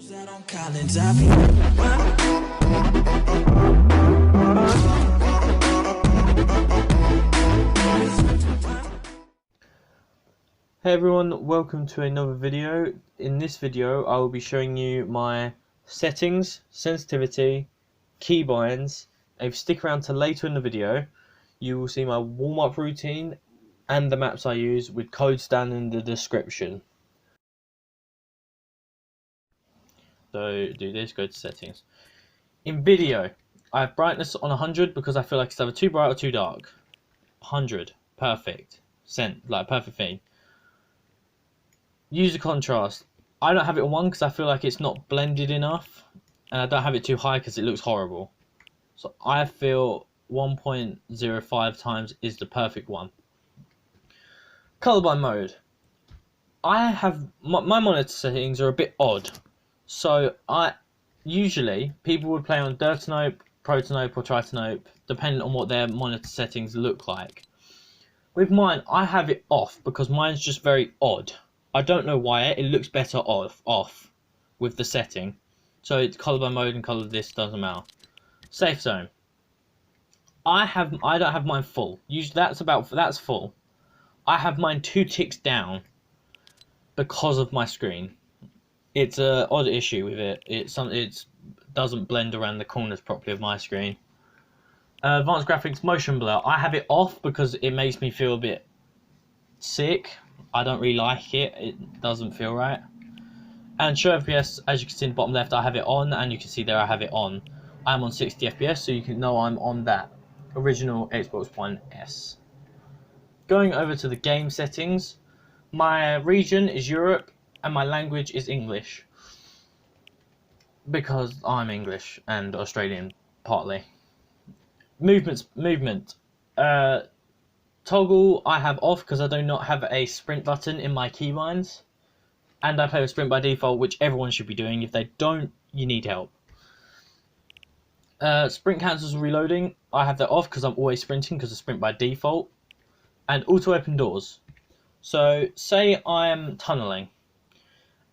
Hey everyone, welcome to another video. In this video I will be showing you my settings, sensitivity, keybinds. If you stick around to later in the video, you will see my warm-up routine and the maps I use with codes down in the description. So do this, go to settings. In video, I have brightness on 100 because I feel like it's either too bright or too dark. 100, perfect. Perfect thing. User contrast. I don't have it on 1 because I feel like it's not blended enough, and I don't have it too high because it looks horrible. So I feel 1.05 times is the perfect one. Color by mode. I have my monitor settings are a bit odd. So usually people would play on Dirtanope, Protanope or Tritanope depending on what their monitor settings look like. With mine, I have it off because mine's just very odd. I don't know why it looks better off with the setting. So it's color by mode and color this doesn't matter. Safe zone. I don't have mine full. Usually that's full. I have mine 2 ticks down because of my screen. It's an odd issue with it. It doesn't blend around the corners properly of my screen. Advanced graphics motion blur. I have it off because it makes me feel a bit sick. I don't really like it. It doesn't feel right. And show FPS, as you can see in the bottom left, I have it on, and you can see there I have it on. I'm on 60 FPS, so you can know I'm on that original Xbox One S. Going over to the game settings, my region is Europe and my language is English because I'm English and Australian partly. Movement. Toggle I have off because I do not have a sprint button in my keybinds, and I play with sprint by default, which everyone should be doing. If they don't, you need help. Sprint cancels reloading, I have that off because I'm always sprinting because of sprint by default. And auto open doors. So say I'm tunneling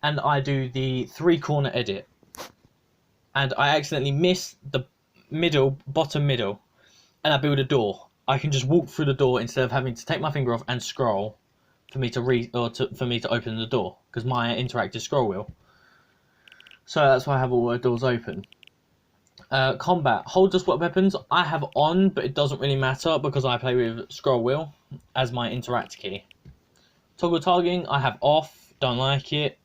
and I do the 3-corner edit and I accidentally miss the bottom middle, and I build a door. I can just walk through the door instead of having to take my finger off and scroll for me to open the door, because my interactive scroll wheel. So that's why I have all the doors open. Combat. Hold to swap weapons I have on, but it doesn't really matter because I play with scroll wheel as my interact key. Toggle targeting I have off, don't like it.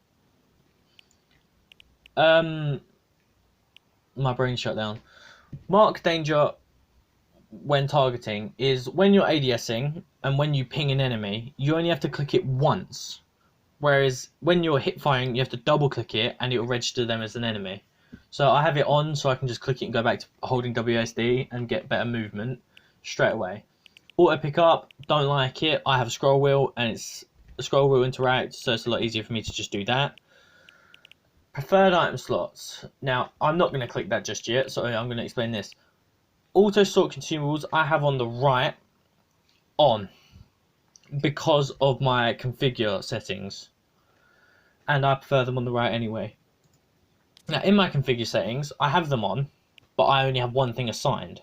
My brain shut down. Mark danger when targeting is when you're ADSing and when you ping an enemy, you only have to click it once. Whereas when you're hip firing, you have to double click it and it will register them as an enemy. So I have it on so I can just click it and go back to holding WSD and get better movement straight away. Auto pick up, don't like it. I have a scroll wheel and it's a scroll wheel interact, so it's a lot easier for me to just do that. Preferred item slots. Now, I'm not going to click that just yet, so I'm going to explain this. Auto sort consumables I have on the right on because of my configure settings, and I prefer them on the right anyway. Now in my configure settings I have them on, but I only have one thing assigned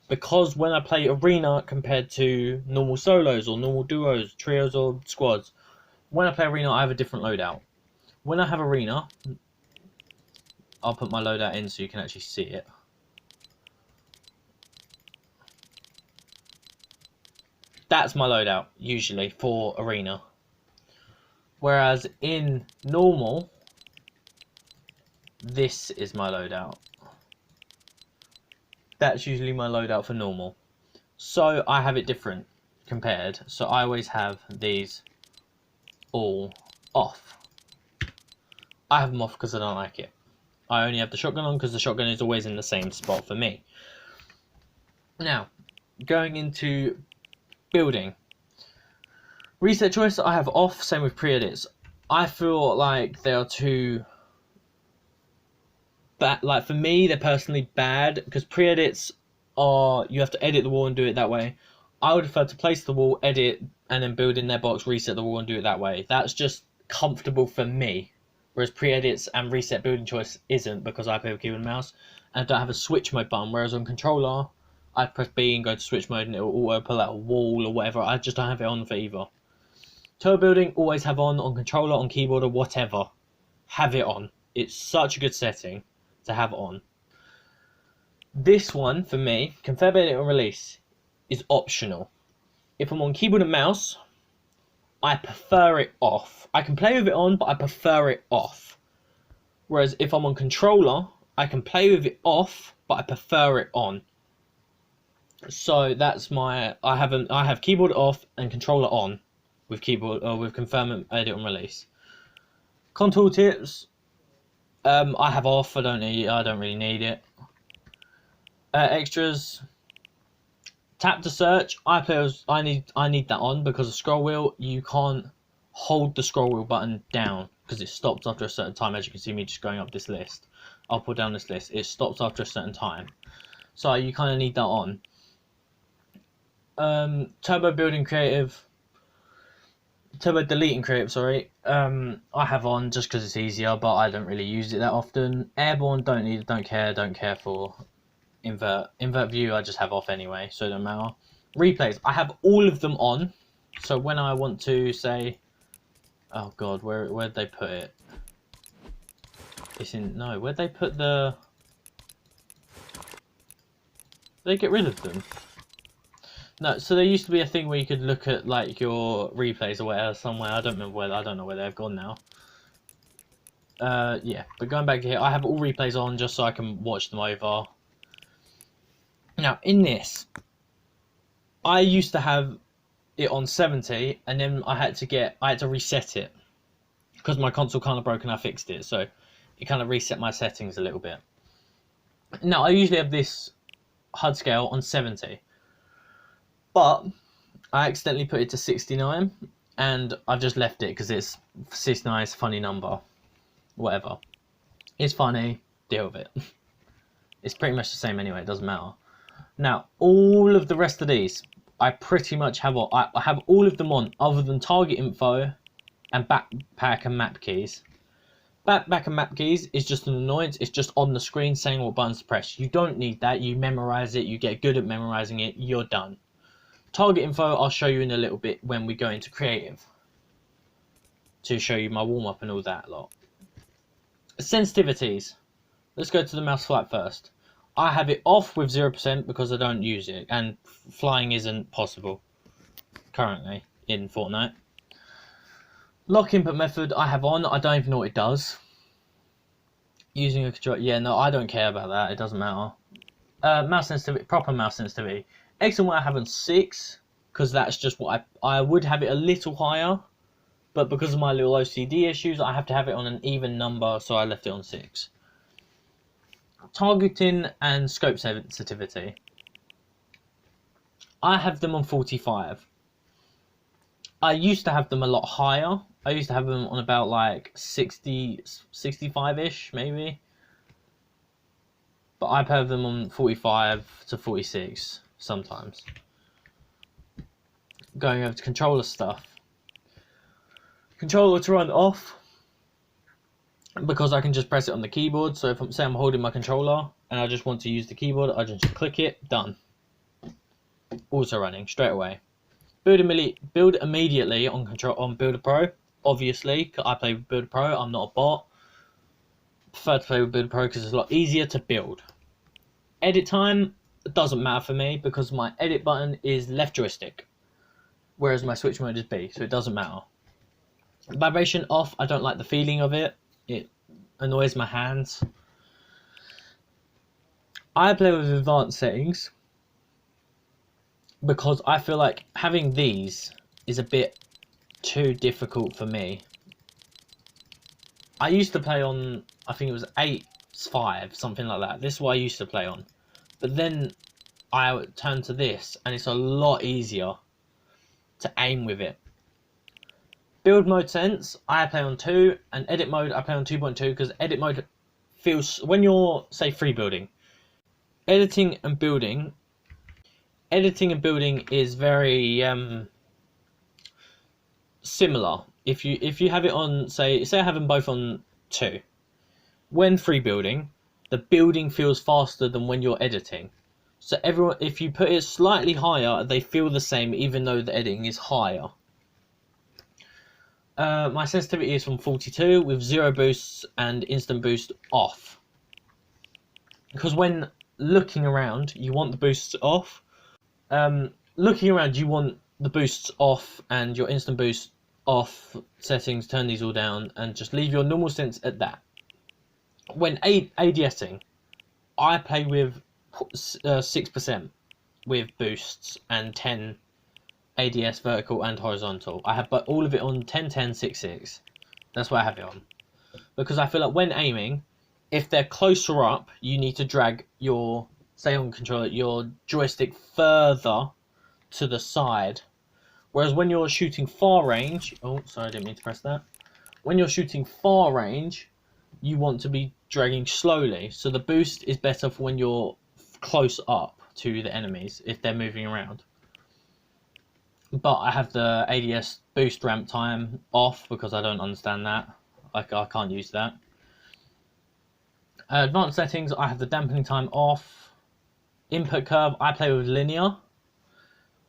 because when I play arena compared to normal solos or normal duos, trios or squads, when I play arena I have a different loadout. When I have arena, I'll put my loadout in so you can actually see it. That's my loadout, usually, for arena. Whereas in normal, this is my loadout. That's usually my loadout for normal. So I have it different compared. So I always have these all off. I have them off because I don't like it. I only have the shotgun on because the shotgun is always in the same spot for me. Now, going into building. Reset choice I have off, same with pre-edits. I feel like they are too bad. Like for me, they're personally bad because pre-edits are, you have to edit the wall and do it that way. I would prefer to place the wall, edit, and then build in their box, reset the wall and do it that way. That's just comfortable for me whereas pre-edits and reset building choice isn't, because I play with keyboard and mouse, and I don't have a switch mode button, whereas on controller, I press B and go to switch mode and it will auto pull out a wall or whatever. I just don't have it on for either. Turbo building, always have on controller, on keyboard or whatever. Have it on. It's such a good setting to have on. This one, for me, confirm edit and release, is optional. If I'm on keyboard and mouse, I prefer it off. I can play with it on, but I prefer it off. Whereas if I'm on controller, I can play with it off, but I prefer it on. So that's my, I have keyboard off and controller on with keyboard with confirm edit and release. Contour tips, I have off. I don't really need it. Extras, tap to search. I need that on because of scroll wheel. You can't hold the scroll wheel button down because it stops after a certain time. As you can see me just going up this list, up or down this list, it stops after a certain time. So you kind of need that on. Turbo building creative, turbo deleting creative, sorry. I have on just because it's easier, but I don't really use it that often. Airborne, don't need it, don't care for. Invert view, I just have off anyway, so it don't matter. Replays, I have all of them on, so when I want to say, oh god, where'd they put it? It's in, no, where'd they put the, they get rid of them? No, so there used to be a thing where you could look at like your replays or whatever somewhere. I don't know where they've gone now. Yeah, but going back to here, I have all replays on just so I can watch them over. Now in this, I used to have it on 70, and then I had to reset it because my console kind of broke and I fixed it, so it kind of reset my settings a little bit. Now I usually have this HUD scale on 70. But I accidentally put it to 69, and I've just left it because it's 69 is a funny number. Whatever. It's funny, deal with it. It's pretty much the same anyway, it doesn't matter. Now, all of the rest of these, I pretty much have on. I have all of them on, other than target info and backpack and map keys. Backpack and map keys is just an annoyance. It's just on the screen saying what buttons to press. You don't need that. You memorize it. You get good at memorizing it. You're done. Target info, I'll show you in a little bit when we go into creative, to show you my warm-up and all that lot. Sensitivities. Let's go to the mouse flat first. I have it off with 0% because I don't use it, and flying isn't possible currently in Fortnite. Lock input method I have on. I don't even know what it does. Using a control, yeah, no, I don't care about that. It doesn't matter. Mouse sensitivity, proper mouse sensitivity. X and Y I have on 6 because that's just what I would have it a little higher, but because of my little OCD issues, I have to have it on an even number, so I left it on 6. Targeting and scope sensitivity, I have them on 45. I used to have them a lot higher. I used to have them on about like 60, 65-ish maybe, but I have them on 45 to 46 sometimes. Going over to controller stuff. Controller to run off, because I can just press it on the keyboard. So if I'm holding my controller and I just want to use the keyboard, I just click it, done. Also running straight away. Build immediately on Builder Pro. Obviously, I play with Builder Pro. I'm not a bot. Prefer to play with Builder Pro because it's a lot easier to build. Edit time doesn't matter for me because my edit button is left joystick, whereas my switch mode is B, so it doesn't matter. Vibration off. I don't like the feeling of it. It annoys my hands. I play with advanced settings because I feel like having these is a bit too difficult for me. I used to play on, I think it was 8.5, something like that. This is what I used to play on. But then I turned to this, and it's a lot easier to aim with it. Build mode sense, I play on 2, and edit mode, I play on 2.2, because edit mode feels, when you're, say, free building, editing and building is very similar. If you have it on, say I have them both on 2. When free building, the building feels faster than when you're editing. So everyone, if you put it slightly higher, they feel the same even though the editing is higher. My sensitivity is from 42 with 0 boosts and instant boost off. Because when looking around, you want the boosts off. Looking around, you want the boosts off and your instant boost off settings. Turn these all down and just leave your normal sense at that. When ADSing, I play with 6% with boosts and 10 ADS vertical and horizontal. I have all of it on 10, 10, 6, 6. That's what I have it on. Because I feel like when aiming, if they're closer up, you need to drag your, say on controller, your joystick further to the side. Whereas when you're shooting far range, oh, sorry, I didn't mean to press that. When you're shooting far range, you want to be dragging slowly. So the boost is better for when you're close up to the enemies, if they're moving around. But I have the ADS boost ramp time off because I don't understand that. I can't use that. Advanced settings, I have the dampening time off. Input curve, I play with linear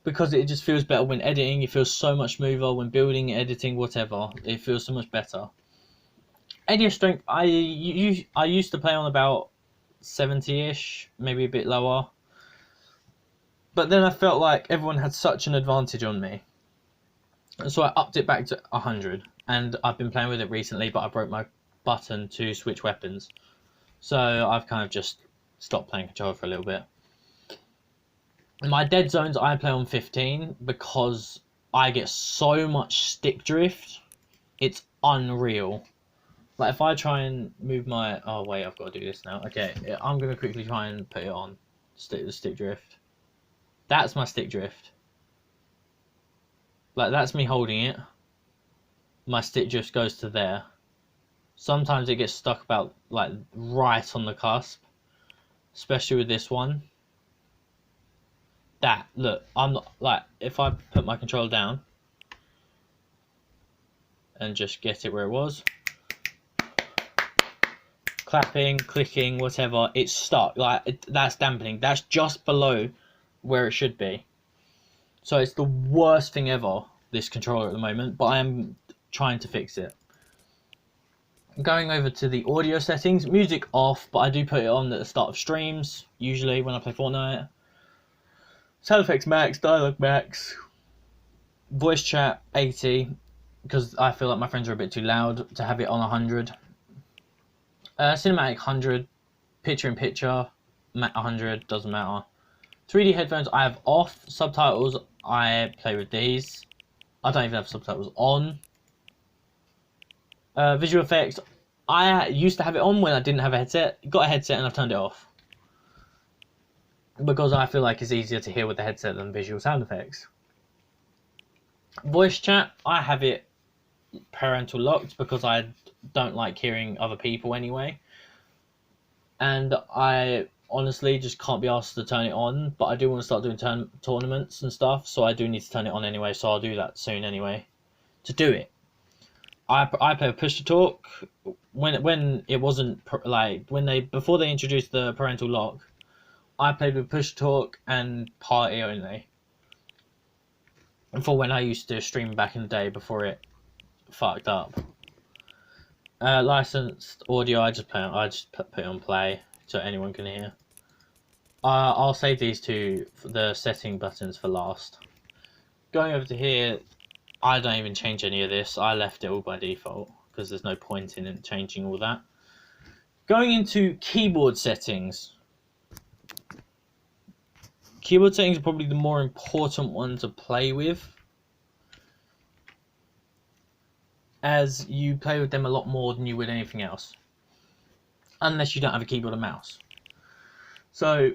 because it just feels better when editing. It feels so much smoother when building, editing, whatever. It feels so much better. ADS strength, I used to play on about 70-ish, maybe a bit lower. But then I felt like everyone had such an advantage on me. And so I upped it back to 100. And I've been playing with it recently, but I broke my button to switch weapons. So I've kind of just stopped playing controller for a little bit. In my dead zones, I play on 15 because I get so much stick drift. It's unreal. Like if I try and move my... Oh wait, I've got to do this now. Okay, I'm going to quickly try and put it on. The stick drift. That's my stick drift. Like that's me holding it. My stick drift goes to there. Sometimes it gets stuck about like right on the cusp. Especially with this one. That, look, I'm not, like, if I put my controller down and just get it where it was, clapping, clicking, whatever, it's stuck. Like, that's dampening. That's just below where it should be. So it's the worst thing ever, this controller at the moment, but I am trying to fix it. Going over to the audio settings, music off, but I do put it on at the start of streams, usually when I play Fortnite. Sound effects max, dialogue max, voice chat 80, because I feel like my friends are a bit too loud to have it on 100. Cinematic 100, picture in picture 100, doesn't matter. 3D headphones I have off, subtitles I play with these. I don't even have subtitles on. Visual effects, I used to have it on when I didn't have a headset. Got a headset and I've turned it off. Because I feel like it's easier to hear with the headset than visual sound effects. Voice chat, I have it parental locked because I don't like hearing other people anyway. And I honestly just can't be asked to turn it on, but I do want to start doing tournaments and stuff, so I do need to turn it on anyway, so I'll do that soon anyway. To do it. I play push to talk when it wasn't like before they introduced the parental lock. I played with push talk and party only. And for when I used to stream back in the day before it fucked up. Licensed audio, I just put it on play so anyone can hear. I'll save these two for the setting buttons for last. Going over to here, I don't even change any of this. I left it all by default because there's no point in changing all that. Going into keyboard settings. Keyboard settings are probably the more important one to play with, as you play with them a lot more than you would anything else, unless you don't have a keyboard and mouse. So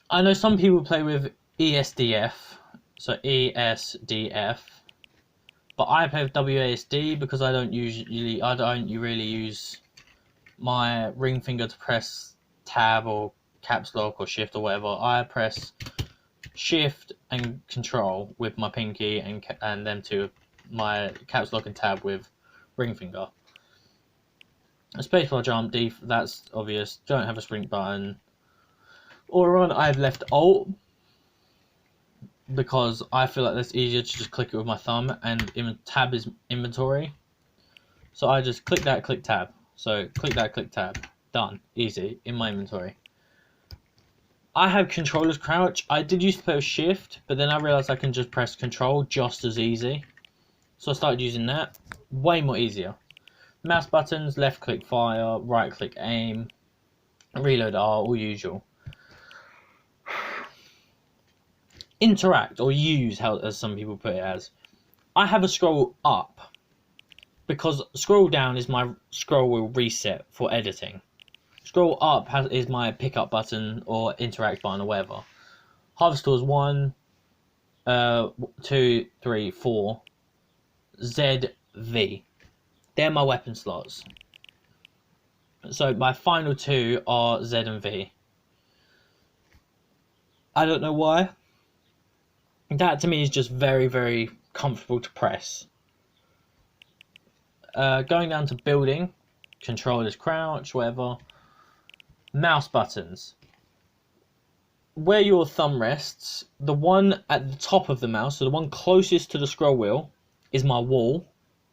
I know some people play with ESDF, so ESDF, but I play with WASD because I don't really use my ring finger to press tab or caps lock or shift or whatever. I press shift and control with my pinky and then to my caps lock and tab with ring finger. A spacebar jump, that's obvious. Don't have a sprint button. Or run, I've left Alt because I feel like that's easier to just click it with my thumb, and tab is inventory. So I just click that, click tab. So click that, click tab. Done. Easy. In my inventory. I have controller's crouch. I did used to play with shift, but then I realised I can just press control just as easy. So I started using that. Way more easier. Mouse buttons, left click fire, right click aim, reload R, all usual. Interact or use, as some people put it as. I have a scroll up because scroll down is my scroll wheel reset for editing. Scroll up is my pickup button or interact button or whatever. Harvest tools 1, 2, 3, 4, Z, V. They're my weapon slots. So my final two are Z and V. I don't know why. That to me is just very, very comfortable to press. Going down to building, controllers crouch, whatever. Mouse buttons. Where your thumb rests, the one at the top of the mouse, so the one closest to the scroll wheel, is my wall.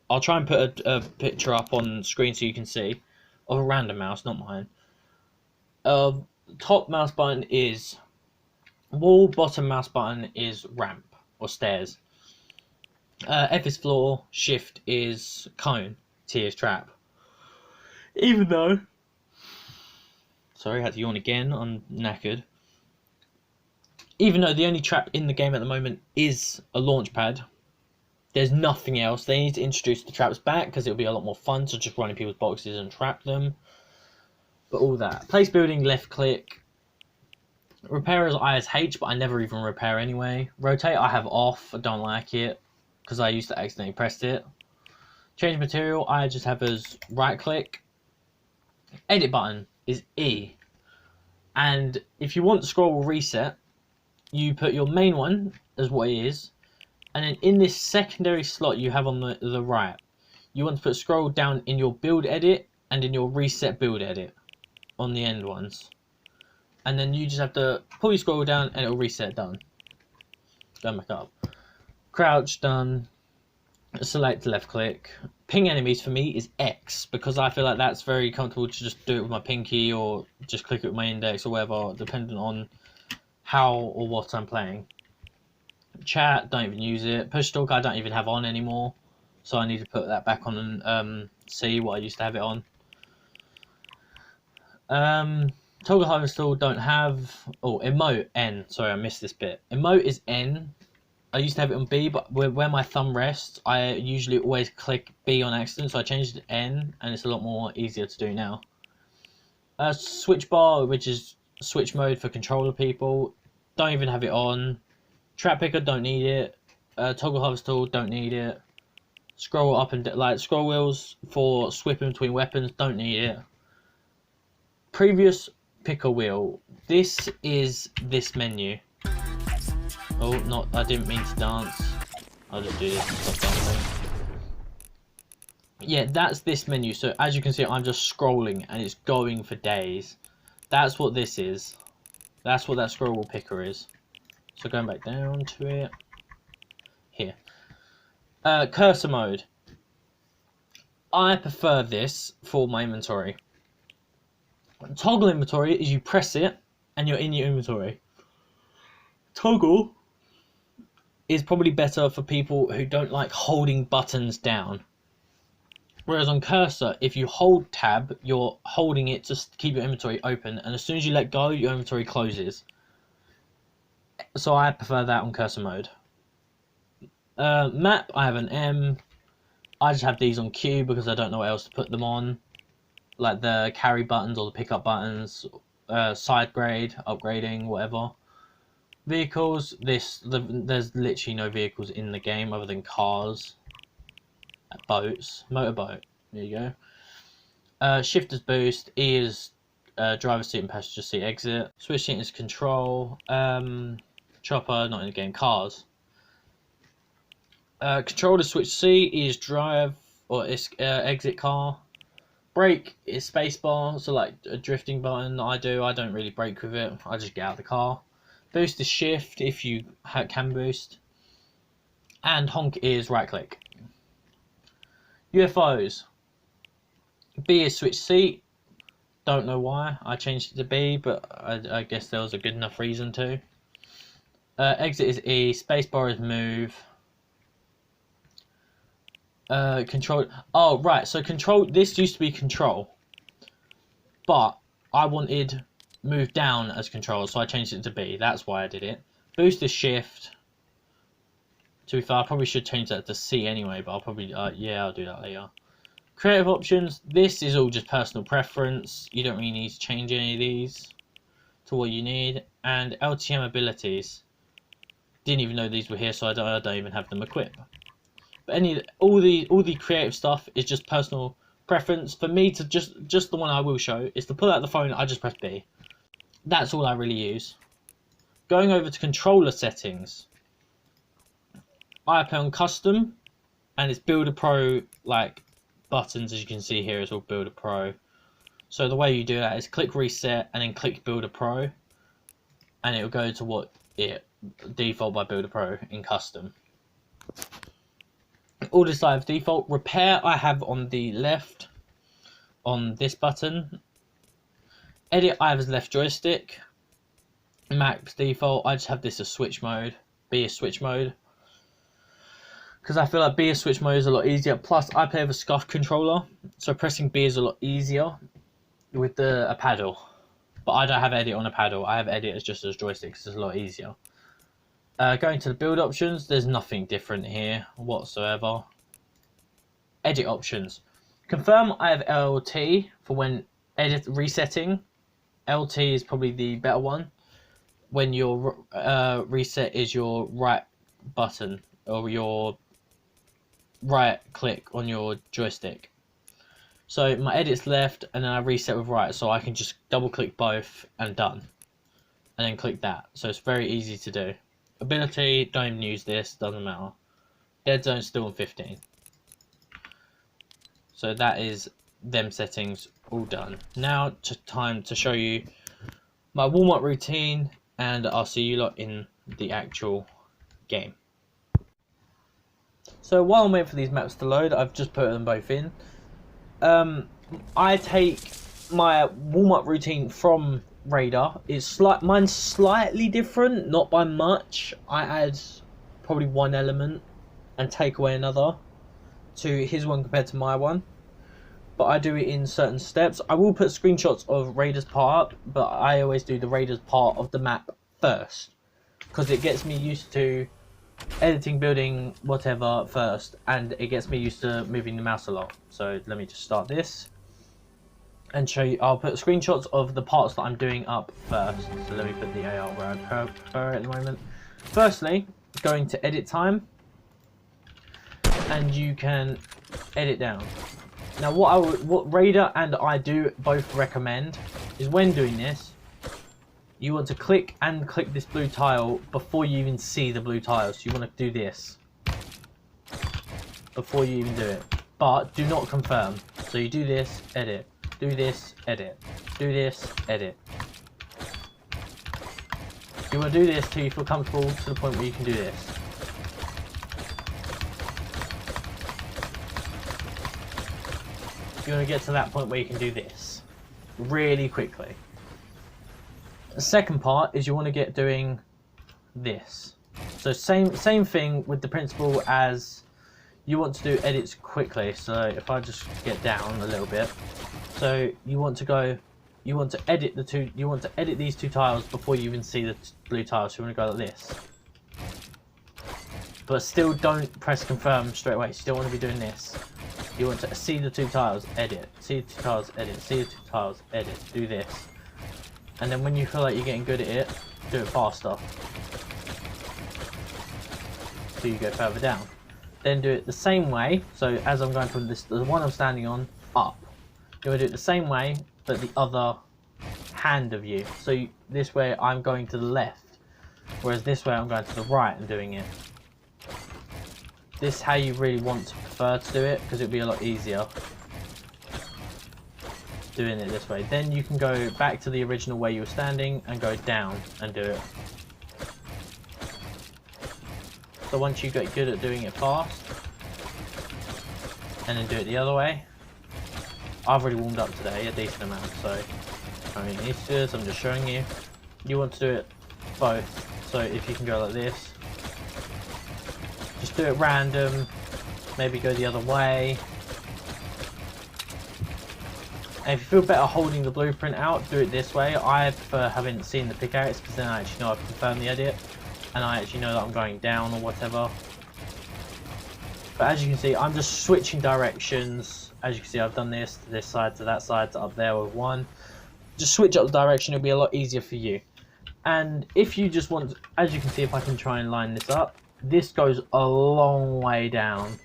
I'll try and put a picture up on screen so you can see of a random mouse, not mine. Top mouse button is wall, bottom mouse button is ramp or stairs. F is floor, shift is cone, T is trap. Even though, sorry, I had to yawn again, I'm knackered. Even though the only trap in the game at the moment is a launch pad, there's nothing else. They need to introduce the traps back because it'll be a lot more fun to just run in people's boxes and trap them. But all that. Place building, left click. Repair is ISH, but I never even repair anyway. Rotate I have off, I don't like it because I used to accidentally press it. Change material I just have as right click. Edit button is E. And if you want the scroll reset, you put your main one as what it is. And then in this secondary slot you have on the right, you want to put scroll down in your build edit and in your reset build edit on the end ones. And then you just have to pull your scroll down and it'll reset, done. Go back up. Crouch, done. Select left click. Ping enemies for me is X because I feel like that's very comfortable to just do it with my pinky or just click it with my index or whatever, depending on how or what I'm playing. Chat, don't even use it. Push talk I don't even have on anymore, so I need to put that back on and see what I used to have it on. Toggle harvest tool don't have. Oh, emote N. Sorry, I missed this bit. Emote is N. I used to have it on B, but where my thumb rests, I usually always click B on accident, so I changed it to N, and it's a lot more easier to do now. Switch bar, which is switch mode for controller people, don't even have it on. Trap picker, don't need it. Toggle harvest tool, don't need it. Scroll up and like scroll wheels for swapping between weapons, don't need it. Previous picker wheel. This is this menu. Oh, not. I didn't mean to dance. I'll just do this and stop dancing. Yeah, that's this menu. So as you can see, I'm just scrolling and it's going for days. That's what this is. That's what that scroll wheel picker is. So going back down to it. Here. Cursor mode. I prefer this for my inventory. Toggle inventory is you press it and you're in your inventory. Toggle is probably better for people who don't like holding buttons down. Whereas on cursor, if you hold tab, you're holding it to keep your inventory open, and as soon as you let go, your inventory closes. So I prefer that on cursor mode. Map, I have an M. I just have these on Q because I don't know what else to put them on. Like the carry buttons or the pickup buttons, side grade, upgrading, whatever. Vehicles, there's literally no vehicles in the game other than cars. Boats, motorboat, there you go. Shifters boost, E is driver's seat and passenger seat exit. Switch seat is control. Chopper, not in the game, cars. Control to switch C is drive or exit car. Brake is spacebar, so like a drifting button I don't really brake with it, I just get out of the car. Boost is shift if you can boost. And honk is right click. UFOs. B is switch seat. Don't know why I changed it to B, but I guess there was a good enough reason to. Exit is E. Spacebar is move. Control. Oh right, so control. This used to be control, but I wanted move down as control, so I changed it to B. That's why I did it. Boost is shift. To be fair, I probably should change that to C anyway, but I'll probably yeah, I'll do that later. Creative options. This is all just personal preference. You don't really need to change any of these to what you need. And LTM abilities. Didn't even know these were here, so I don't even have them equipped. But all the creative stuff is just personal preference. For me to just the one I will show is to pull out the phone. I just press B. That's all I really use. Going over to controller settings, I put on custom, and it's Builder Pro like buttons. As you can see here, it's all Builder Pro. So the way you do that is click reset and then click Builder Pro, and it will go to what it default by Builder Pro in custom. All this I have default. Repair I have on the left on this button. Edit I have as left joystick. Max default, I just have this as switch mode. B is switch mode, because I feel like B is switch mode is a lot easier. Plus I play with a scuff controller, so pressing B is a lot easier with a paddle. But I don't have edit on a paddle. I have edit as just as joystick, because it's a lot easier. Going to the build options, there's nothing different here whatsoever. Edit options. Confirm I have LT for when resetting. LT is probably the better one. When your reset is your right button or your right click on your joystick. So my edit's left and then I reset with right, so I can just double click both and done. And then click that. So it's very easy to do. Ability, don't even use this, doesn't matter. Dead zone's still on 15. So that is them settings all done. Now time to show you my warm-up routine, and I'll see you lot in the actual game. So while I'm waiting for these maps to load, I've just put them both in. I take my warm-up routine from Radar. Mine's slightly different, not by much. I add probably one element and take away another to his one compared to my one, but I do it in certain steps. I will put screenshots of Radar's part up, but I always do the Radar's part of the map first, because it gets me used to editing, building, whatever first, and it gets me used to moving the mouse a lot. So let me just start this and show you. I'll put screenshots of the parts that I'm doing up first. So let me put the AR where I prefer at the moment. Firstly, going to edit time, and you can edit down. Now what Radar and I do both recommend is when doing this, you want to click this blue tile before you even see the blue tile. So you want to do this before you even do it, but do not confirm. So you do this, edit. Do this, edit. Do this, edit. You want to do this till you feel comfortable to the point where you can do this. You want to get to that point where you can do this really quickly. The second part is you want to get doing this. So same thing with the principle as you want to do edits quickly. So if I just get down a little bit. So you want to edit these two tiles before you even see the blue tiles. So you want to go like this. But still don't press confirm straight away. You still want to be doing this. You want to see the two tiles, edit. See the two tiles, edit. See the two tiles, edit. Do this. And then when you feel like you're getting good at it, do it faster. So you go further down. Then do it the same way. So as I'm going from the one I'm standing on, up. You're going to do it the same way, but the other hand of you. So this way I'm going to the left, whereas this way I'm going to the right and doing it. This is how you really want to prefer to do it, because it'll be a lot easier. doing it this way. Then you can go back to the original way you were standing and go down and do it. So once you get good at doing it fast, and then do it the other way. I've already warmed up today a decent amount, so I mean it's just, I'm just showing you. You want to do it both, so if you can go like this, just do it random, maybe go the other way. And if you feel better holding the blueprint out, do it this way. I prefer having seen the pickaxe because then I actually know I've confirmed the edit and I actually know that I'm going down or whatever. But as you can see, I'm just switching directions. As you can see, I've done this to this side, to that side, to up there with one. Just switch up the direction, it'll be a lot easier for you. And if you just want, as you can see, if I can try and line this up, this goes a long way down.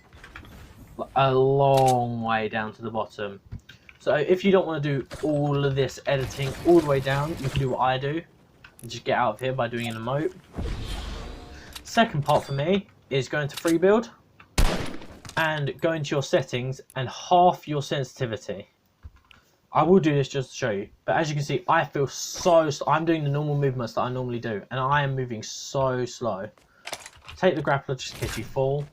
A long way down to the bottom. So if you don't want to do all of this editing all the way down, you can do what I do. And just get out of here by doing an emote. Second part for me is going to free build. And go into your settings and half your sensitivity. I will do this just to show you, but as you can see, I feel so I'm doing the normal movements that I normally do, and I am moving so slow. Take the grappler just in case you fall,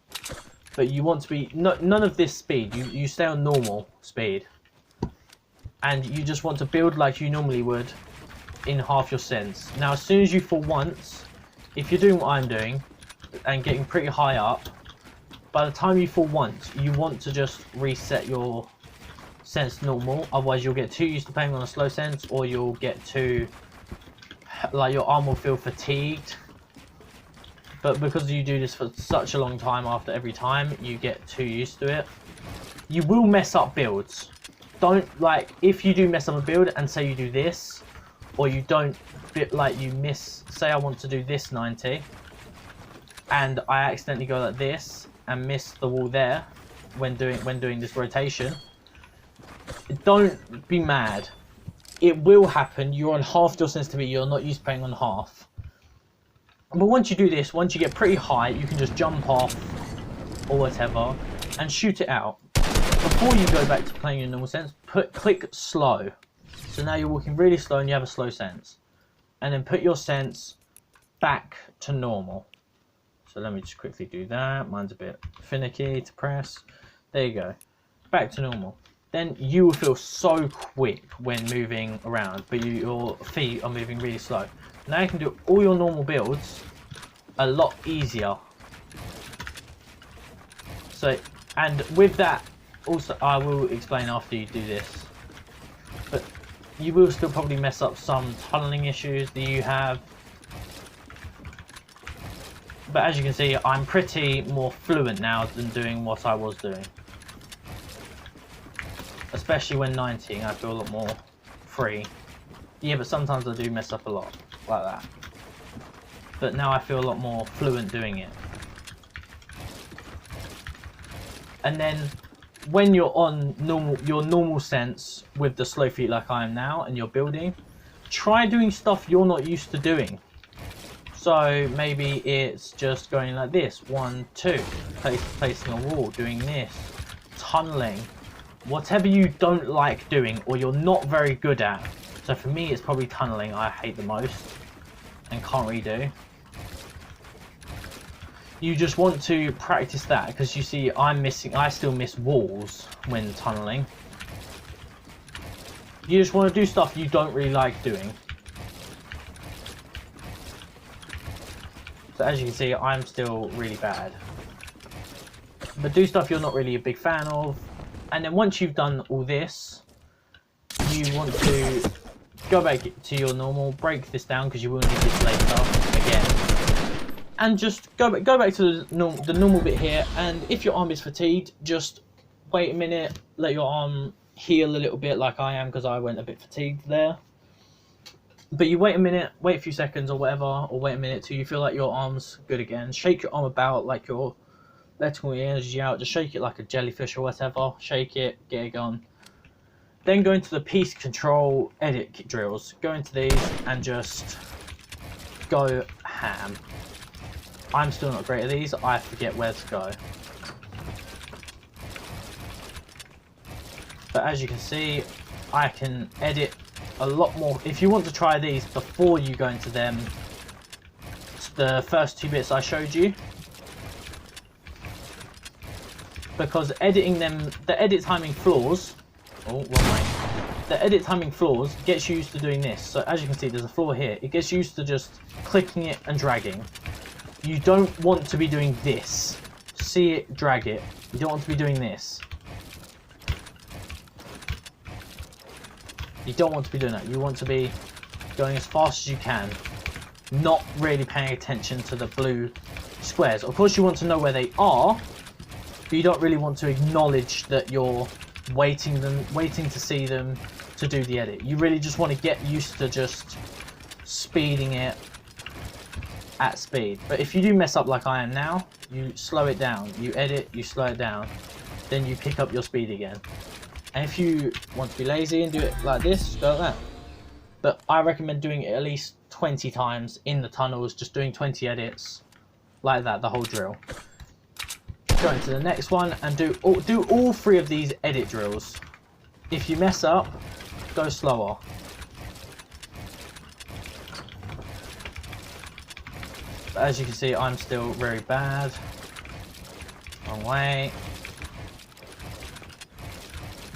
but you want to be none of this speed. You stay on normal speed, and you just want to build like you normally would in half your sense. Now, as soon as you fall once, if you're doing what I'm doing and getting pretty high up, by the time you fall once, you want to just reset your sense normal. Otherwise, you'll get too used to playing on a slow sense, or you'll get too, like, your arm will feel fatigued. But because you do this for such a long time after every time, you get too used to it. You will mess up builds. Don't, like, if you do mess up a build and say you do this, or you don't, like, you miss, say I want to do this 90, and I accidentally go like this, and miss the wall there when doing this rotation, don't be mad. It will happen. You're on half your sensitivity. You're not used to playing on half. But once you do this, once you get pretty high, you can just jump off or whatever and shoot it out. Before you go back to playing your normal sense, click slow. So now you're walking really slow and you have a slow sense. And then put your sense back to normal. So let me just quickly do that. Mine's a bit finicky to press. There you go. Back to normal. Then you will feel so quick when moving around, but your feet are moving really slow. Now you can do all your normal builds a lot easier. So, and with that, also I will explain after you do this. But you will still probably mess up some tunneling issues that you have. But as you can see, I'm pretty more fluent now than doing what I was doing. Especially when 90, I feel a lot more free. Yeah, but sometimes I do mess up a lot, like that. But now I feel a lot more fluent doing it. And then, when you're on your normal sense with the slow feet like I am now, and you're building, try doing stuff you're not used to doing. So maybe it's just going like this, 1, 2, placing a wall, doing this, tunneling, whatever you don't like doing or you're not very good at. So for me, it's probably tunneling I hate the most and can't really do. You just want to practice that because you see, I still miss walls when tunneling. You just want to do stuff you don't really like doing. So as you can see, I'm still really bad. But do stuff you're not really a big fan of. And then once you've done all this, you want to go back to your normal, break this down because you will need this later again. And just go back to the normal bit here. And if your arm is fatigued, just wait a minute, let your arm heal a little bit like I am because I went a bit fatigued there. But you wait a minute, wait a few seconds or whatever, or wait a minute till you feel like your arm's good again. Shake your arm about like you're letting all the energy out. Just shake it like a jellyfish or whatever. Shake it, get it gone. Then go into the piece control edit drills. Go into these and just go ham. I'm still not great at these. I forget where to go. But as you can see, I can edit a lot more. If you want to try these before you go into them, the first 2 bits I showed you, because editing them, the edit timing flaws, the edit timing flaws gets used to doing this. So as you can see, there's a flaw here. It gets used to just clicking it and dragging. You don't want to be doing this. See it, drag it. You don't want to be doing this. You don't want to be doing that. You want to be going as fast as you can, not really paying attention to the blue squares. Of course you want to know where they are, but you don't really want to acknowledge that you're waiting to see them to do the edit. You really just want to get used to just speeding it at speed. But if you do mess up like I am now, you slow it down, you edit, you slow it down, then you pick up your speed again. And if you want to be lazy and do it like this, go like that. But I recommend doing it at least 20 times in the tunnels, just doing 20 edits like that, the whole drill. Go into the next one and do all 3 of these edit drills. If you mess up, go slower. But as you can see, I'm still very bad. Wrong way.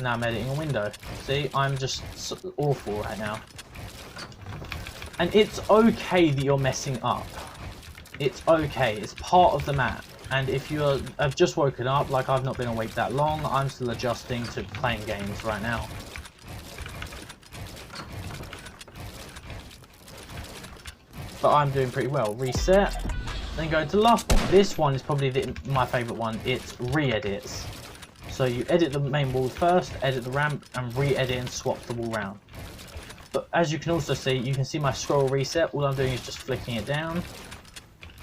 Now I'm editing a window. See, I'm just awful right now. And it's okay that you're messing up. It's okay. It's part of the map. And if you have just woken up, like I've not been awake that long, I'm still adjusting to playing games right now. But I'm doing pretty well. Reset. Then go to the last one. This one is probably my favourite one. It's re-edits. So you edit the main wall first, edit the ramp, and re-edit and swap the wall round. But as you can also see, you can see my scroll reset. All I'm doing is just flicking it down,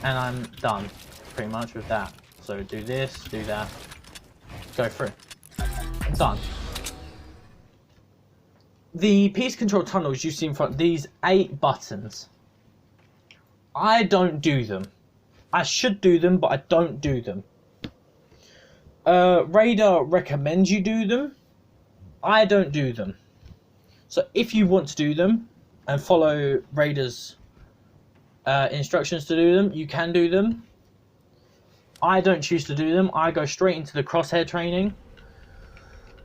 and I'm done pretty much with that. So do this, do that, go through. Done. The piece control tunnels you see in front, these 8 buttons, I don't do them. I should do them, but I don't do them. Radar recommends you do them. I don't do them. So if you want to do them and follow Radar's instructions to do them, you can do them. I don't choose to do them. I go straight into the Crosshair Training.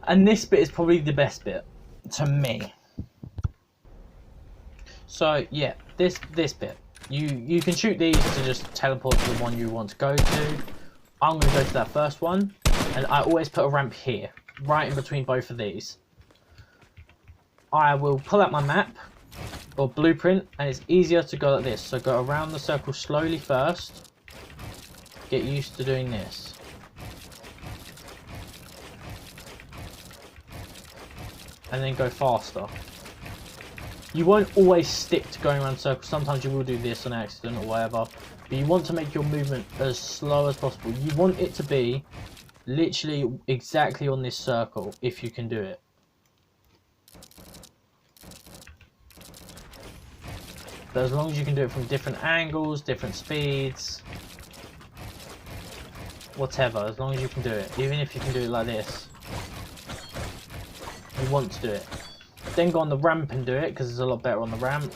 And this bit is probably the best bit to me. So yeah, this bit. You can shoot these to just teleport to the one you want to go to. I'm going to go to that first one. And I always put a ramp here, right in between both of these. I will pull out my map, or blueprint, and it's easier to go like this. So go around the circle slowly first. Get used to doing this. And then go faster. You won't always stick to going around circles. Sometimes you will do this on accident or whatever. But you want to make your movement as slow as possible. You want it to be literally exactly on this circle, if you can do it. But as long as you can do it from different angles, different speeds, whatever, as long as you can do it. Even if you can do it like this. You want to do it. Then go on the ramp and do it, because it's a lot better on the ramp.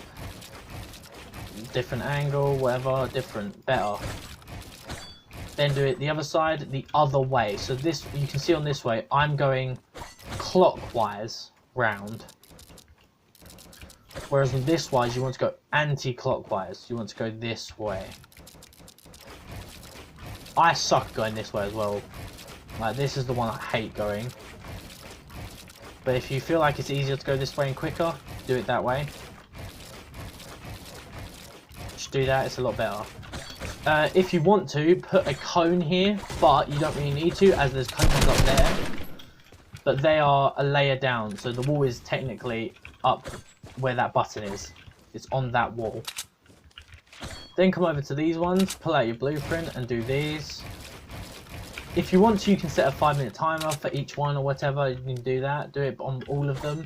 Different angle, whatever, better. Then do it the other side, the other way. So this, you can see on this way, I'm going clockwise round. Whereas on this wise, you want to go anti-clockwise. You want to go this way. I suck going this way as well. Like, this is the one I hate going. But if you feel like it's easier to go this way and quicker, do it that way. Just do that, it's a lot better. If you want to, put a cone here, but you don't really need to, as there's cones up there. But they are a layer down, so the wall is technically up where that button is. It's on that wall. Then come over to these ones, pull out your blueprint and do these. If you want to, you can set a 5-minute timer for each one or whatever. You can do that. Do it on all of them.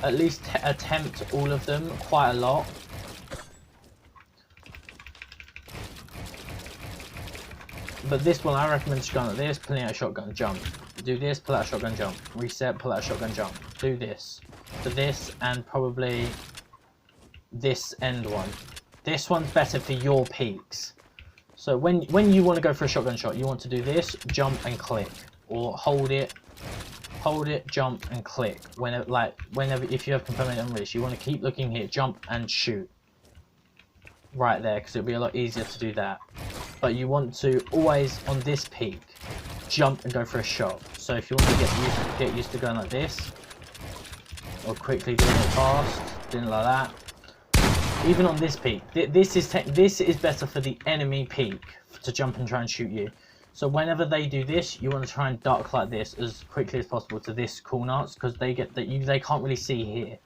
At least attempt all of them quite a lot. But this one I recommend just going like this, pulling out a shotgun, jump. Do this, pull out a shotgun, jump. Reset, pull out a shotgun, jump. do this to this, and probably this end one. This one's better for your peaks. So when you want to go for a shotgun shot, you want to do this, jump and click, or hold it, jump and click. Whenever if you have confirmed unleash, you want to keep looking here, jump and shoot right there, because it'll be a lot easier to do that. But you want to always on this peak jump and go for a shot. So if you want to get used to going like this, or quickly doing it fast, doing it like that. Even on this peak, this is better for the enemy peak to jump and try and shoot you. So whenever they do this, you want to try and duck like this as quickly as possible to this corner, because they can't really see here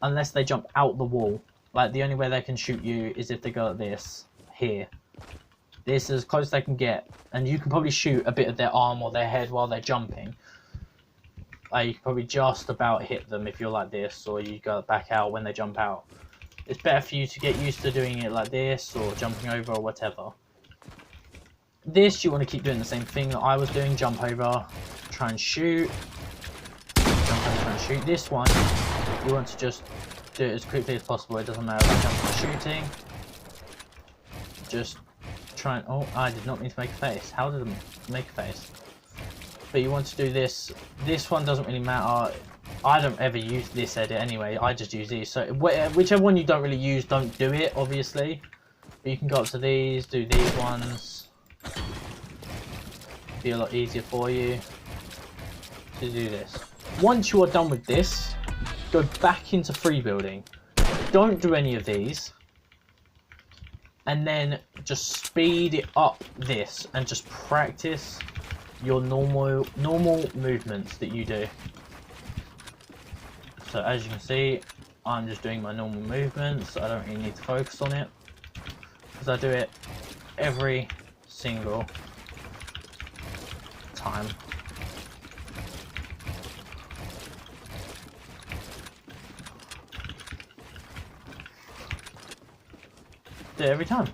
unless they jump out the wall. Like the only way they can shoot you is if they go like this here. This is as close as they can get, and you can probably shoot a bit of their arm or their head while they're jumping. You can probably just about hit them if you're like this, or you go back out when they jump out. It's better for you to get used to doing it like this, or jumping over, or whatever. This, you want to keep doing the same thing that I was doing, jump over, try and shoot, jump over, try and shoot. This one, you want to just do it as quickly as possible. It doesn't matter about jumping or shooting. Just try and, oh, I did not mean to make a face. How did I make a face? But you want to do this. This one doesn't really matter. I don't ever use this edit anyway, I just use these. So whichever one you don't really use, don't do it, obviously. But you can go up to these, do these ones. Be a lot easier for you to do this. Once you are done with this, go back into free building. Don't do any of these. And then just speed it up this and just practice your normal movements that you do. So as you can see, I'm just doing my normal movements. I don't really need to focus on it, because I do it every single time. Do it every time.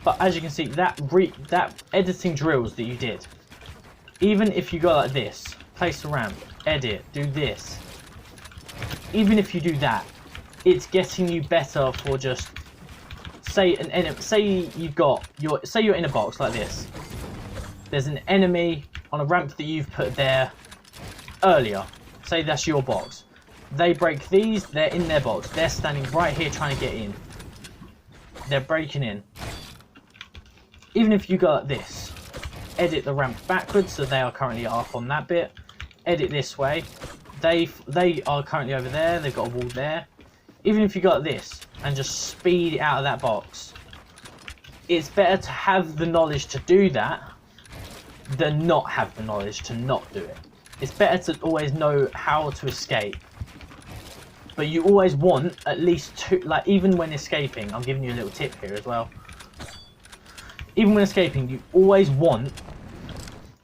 But as you can see, that editing drills that you did, even if you go like this, place the ramp, edit, do this, even if you do that, it's getting you better for just, say you're in a box like this. There's an enemy on a ramp that you've put there earlier. Say that's your box. They break these, they're in their box. They're standing right here trying to get in. They're breaking in. Even if you go like this, edit the ramp backwards, so they are currently up on that bit. Edit this way. They are currently over there. They've got a wall there. Even if you got this and just speed it out of that box, it's better to have the knowledge to do that than not have the knowledge to not do it. It's better to always know how to escape. But you always want at least two, like even when escaping, I'm giving you a little tip here as well. Even when escaping, you always want,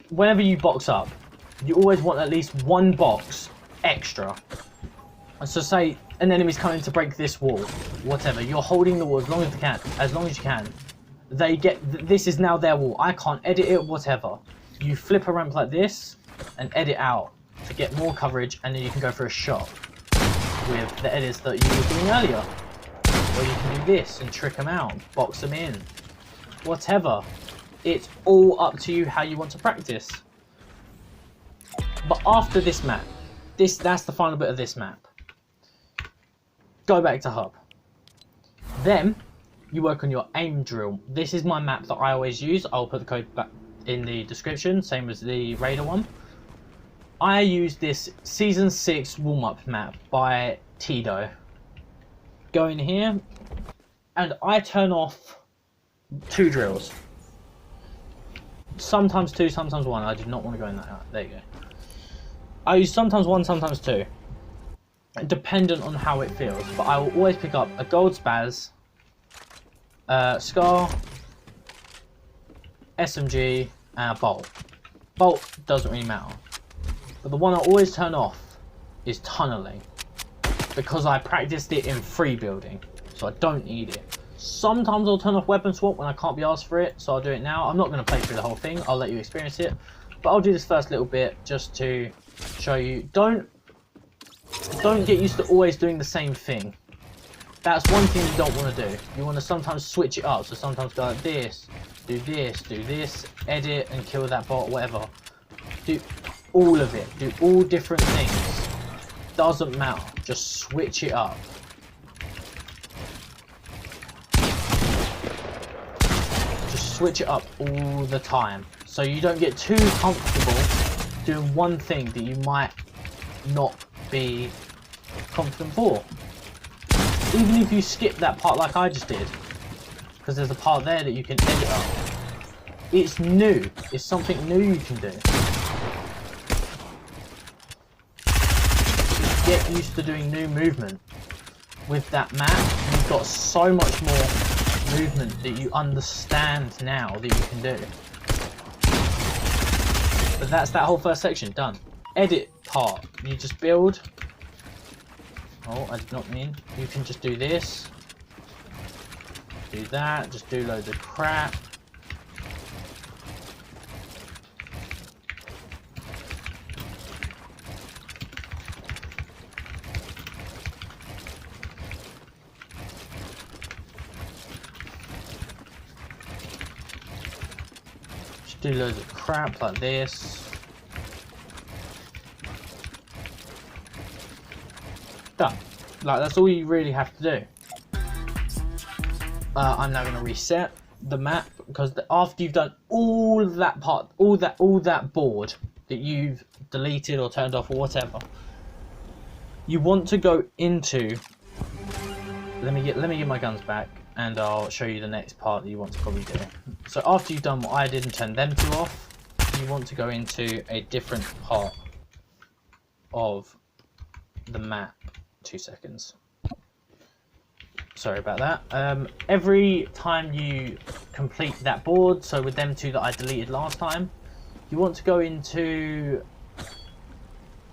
whenever you box up, you always want at least one box extra. So say an enemy's coming to break this wall, whatever, you're holding the wall as long as you can. They get, this is now their wall, I can't edit it, whatever. You flip a ramp like this and edit out to get more coverage, and then you can go for a shot with the edits that you were doing earlier. Or you can do this and trick them out, box them in, whatever. It's all up to you how you want to practice. But after this map, that's the final bit of this map. Go back to hub. Then you work on your aim drill. This is my map that I always use. I'll put the code back in the description, same as the Raider one. I use this Season 6 warm-up map by Tito. Go in here, and I turn off 2 drills. Sometimes 2, sometimes 1. I did not want to go in that. There you go. I use sometimes 1, sometimes 2. Dependent on how it feels. But I will always pick up a gold spaz, Scar, SMG, and a bolt. Bolt doesn't really matter. But the one I always turn off is tunneling, because I practiced it in free building, so I don't need it. Sometimes I'll turn off weapon swap when I can't be asked for it, so I'll do it now. I'm not going to play through the whole thing, I'll let you experience it. But I'll do this first little bit just to show you. Don't get used to always doing the same thing. That's one thing you don't want to do. You want to sometimes switch it up. So sometimes go like this, do this, edit and kill that bot, whatever. Do all of it. Do all different things. Doesn't matter. Just switch it up. Just switch it up all the time. So you don't get too comfortable doing one thing that you might not be confident for. Even if you skip that part like I just did, because there's a part there that you can edit up. It's new. It's something new you can do. Just get used to doing new movement. With that map, you've got so much more movement that you understand now that you can do. But that's that whole first section done. Edit part. You just build. Oh, I did not mean. You can just do this. Do that. Just do loads of crap. Just do loads of crap like this. Done. Like, that's all you really have to do. I'm now going to reset the map because after you've done all that part, all that board that you've deleted or turned off or whatever, you want to go into. Let me get my guns back, and I'll show you the next part that you want to probably do. So after you've done what I did and turned them two off, you want to go into a different part of the map. 2 seconds. Sorry about that. Every time you complete that board, so with them two that I deleted last time, you want to go into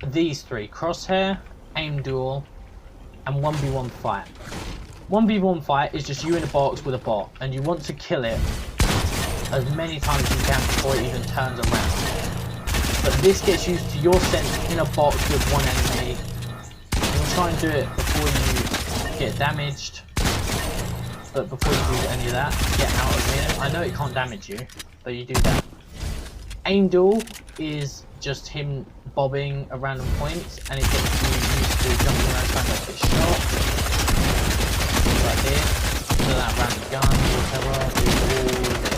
these three: Crosshair, Aim Duel, and 1v1 fight. 1v1 fight is just you in a box with a bot, and you want to kill it as many times as you can before it even turns around. But this gets used to your sense in a box with one enemy. Try and do it before you get damaged, but before you do any of that, get out of here. I know it can't damage you, but you do that. Aim Duel is just him bobbing at random points, and it gets you used to jumping around trying to get shot. Like this, do that random gun, whatever, do all of it.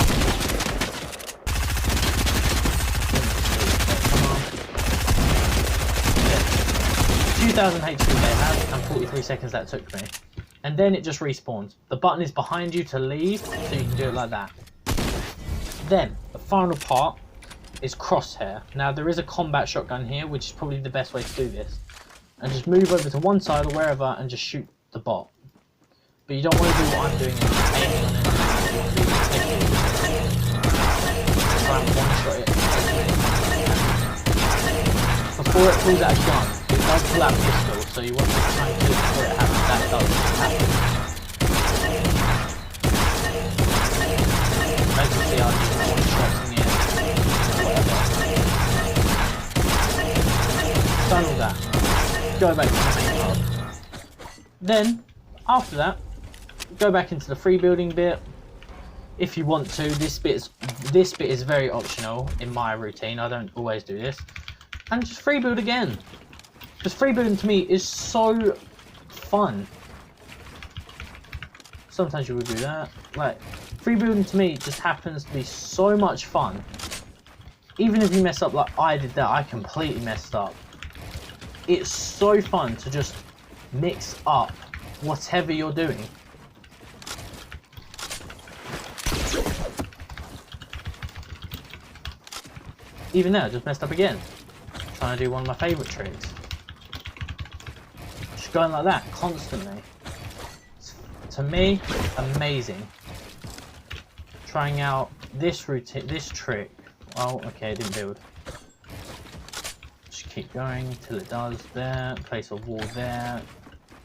2000 HP they have, and 43 seconds that took me. And then it just respawns. The button is behind you to leave, so you can do it like that. Then, the final part is Crosshair. Now, there is a combat shotgun here, which is probably the best way to do this. And just move over to one side or wherever and just shoot the bot. But you don't want to do what I'm doing and just aiming on it. Try and one-shot it. Before it pulls out a gun, it does pull out a pistol, so you want to try and kill it before it happens. That does happen. As you see, I'll just one shots in the air. Done all that. Go back to the main part. Then, after that, go back into the free building bit. If you want to, this bit is very optional in my routine. I don't always do this. And just free build again. Just free building to me is so fun. Sometimes you will do that. Like, free building to me just happens to be so much fun. Even if you mess up like I did that, I completely messed up. It's so fun to just mix up whatever you're doing. Even now, I just messed up again. Trying to do one of my favourite tricks. Just going like that constantly. It's, to me, amazing. Trying out this routine, this trick. Oh, okay, it didn't build. Just keep going till it does there. Place a wall there.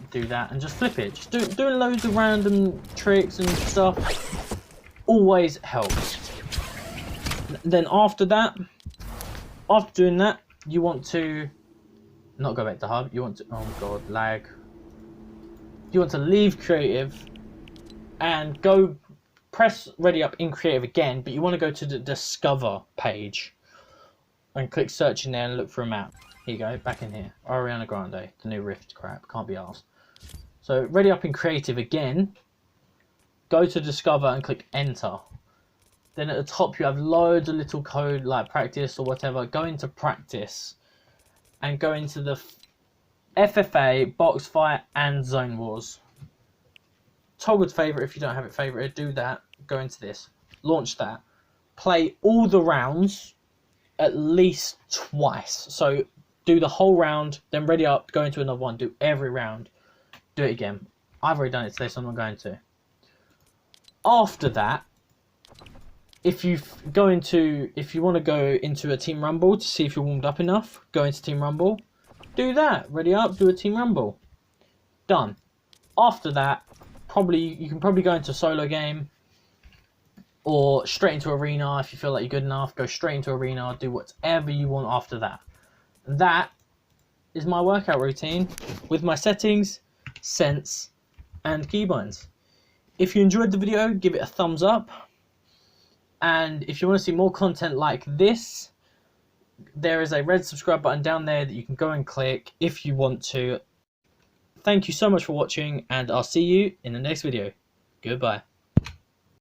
Do that and just flip it. Just doing loads of random tricks and stuff always helps. Then after that, After doing that, you want to not go back to hub. You want to, oh god, lag. You want to leave creative and go press ready up in creative again, but you want to go to the discover page and click search in there and look for a map. Here you go, back in here. Ariana Grande, the new Rift crap, can't be arsed. So ready up in creative again, go to discover and click enter. Then at the top you have loads of little code like practice or whatever. Go into practice and go into the FFA, box fight and zone wars. Toggle to favorite if you don't have it favorited, do that. Go into this, launch that, play all the rounds at least twice. So do the whole round, then ready up, go into another one, do every round, do it again. I've already done it today, so I'm not going to. After that, if you want to go into a team rumble to see if you're warmed up enough, go into team rumble, do that, ready up, do a team rumble, done. After that, you can probably go into a solo game or straight into arena if you feel like you're good enough. Go straight into arena, do whatever you want after that. That is my workout routine with my settings, sense, and keybinds. If you enjoyed the video, give it a thumbs up. And if you want to see more content like this, there is a red subscribe button down there that you can go and click if you want to. Thank you so much for watching, and I'll see you in the next video. Goodbye.